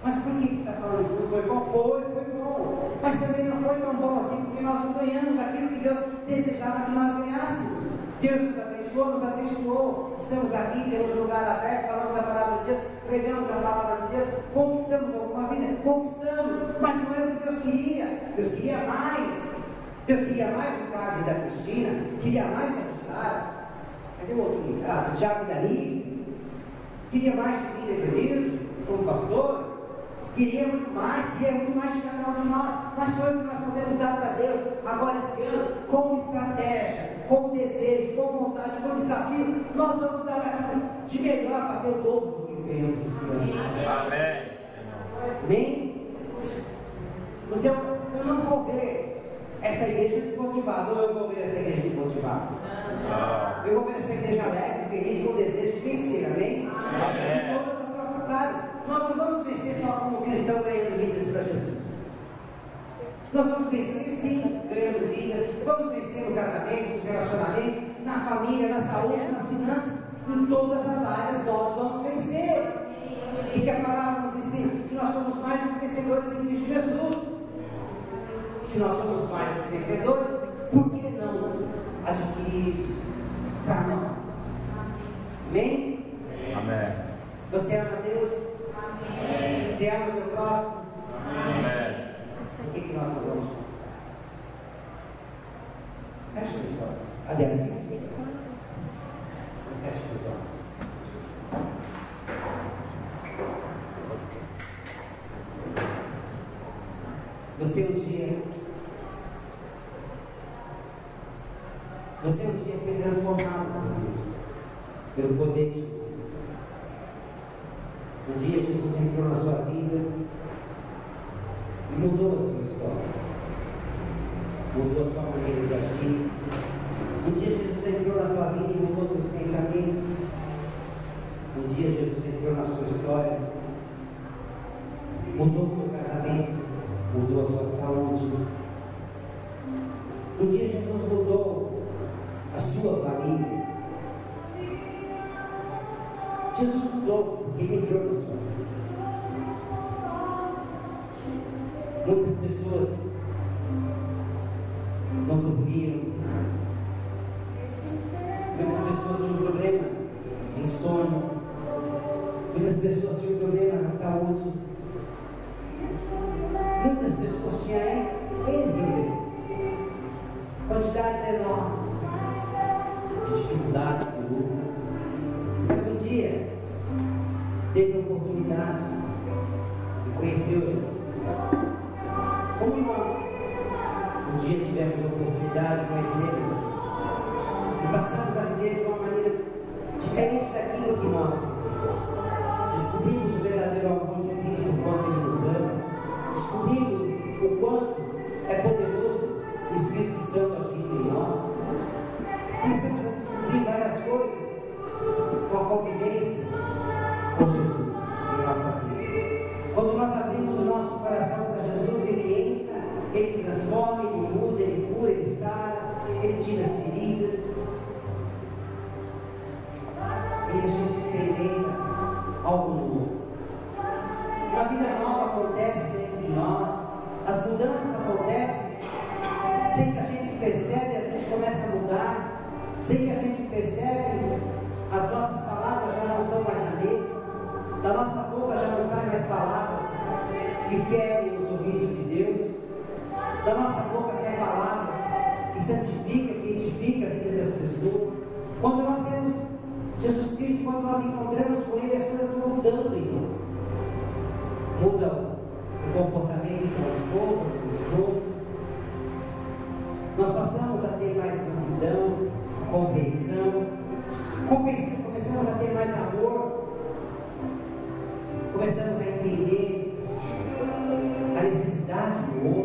Speaker 1: Mas por que você está falando isso? Não foi bom? Foi bom. Mas também não foi tão bom assim, porque nós não ganhamos aquilo que Deus desejava que nós ganhássemos. Deus nos abençoou. Estamos aqui, temos um lugar aberto, falamos a palavra de Deus, pregamos a palavra de Deus, conquistamos alguma vida? Conquistamos, mas não era o que Deus queria. Deus queria mais. Deus queria mais do Carlos e da Cristina, queria mais da Jussara. Cadê o outro? Do Tiago e da Nive. Queria mais de mim, Evelino, como pastor. Queria muito mais de cada um de nós. Mas foi o que nós podemos dar para Deus agora esse ano, com estratégia, com desejo, com vontade, com desafio. Nós vamos dar aquilo de melhor para ter o dobro do que ganhamos esse ano.
Speaker 2: Amém.
Speaker 1: Amém? Então, eu não vou ver essa igreja desmotivada, ou eu vou ver essa igreja desmotivada? Eu vou ver essa igreja alegre, feliz, com desejo de vencer, amém? Em todas as nossas áreas. Nós não vamos vencer só como cristão ganhando vidas para Jesus. Nós vamos vencer sim, ganhando vidas. Vamos vencer no casamento, no relacionamento, na família, na saúde, nas finanças. Em todas as áreas nós vamos vencer. O que a palavra nos ensina? Que nós somos mais do que vencedores em Cristo Jesus. Se nós somos mais do que vencedores, por que não adquirir isso para nós? Amém?
Speaker 2: Amém.
Speaker 1: Você ama Deus? Amém. Você ama o teu próximo?
Speaker 2: Amém.
Speaker 1: O que nós vamos conquistar? Feche os olhos. Aliás, feche os olhos. Você um dia foi transformado por Deus, pelo poder de Jesus. Um dia Jesus entrou na sua vida e mudou a sua história, mudou a sua maneira de agir. Um dia Jesus entrou na tua vida e mudou os teus pensamentos. Um dia Jesus entrou na sua história, mudou o seu casamento, mudou a sua saúde. Um dia Jesus mudou a sua família. Jesus mudou porque Ele entrou na sua vida. Muitas pessoas não dormiam. Muitas pessoas tinham problema de insônia. Muitas pessoas tinham problema na saúde. Muitas pessoas tinham N problemas. Quantidades enormes de dificuldade, de luta. Mas um dia teve a oportunidade de conhecer o Jesus. Como nós um dia tivemos a oportunidade de conhecer o Jesus. E passamos a viver de uma maneira diferente daquilo que nós descobrimos o verdadeiro amor de Cristo, o quanto Ele nos ama. Descobrimos o quanto é poderoso o Espírito Santo agindo em nós. Começamos a descobrir várias coisas com a convivência com Jesus em nossa vida. Quando nós abrimos o nosso coração para Jesus, Ele entra, Ele transforma, Ele muda, Ele cura, Ele sara, Ele tira as feridas. E a gente experimenta algo novo. Uma vida nova acontece dentro de nós. As mudanças acontecem sem que a gente percebe, a gente começa a mudar. Sem que a gente percebe, as nossas palavras já não são mais a mesma. Da nossa boca já não saem mais palavras que ferem os ouvidos de Deus. Da nossa boca saem palavras que santificam, que edificam a vida das pessoas. Quando nós temos Jesus Cristo, quando nós encontramos com Ele, as coisas vão mudando em nós. Muda o comportamento com a esposa, com o esposo. Nós passamos a ter mais mansidão, compreensão. Começamos a ter mais amor. Começamos a entender a necessidade do outro.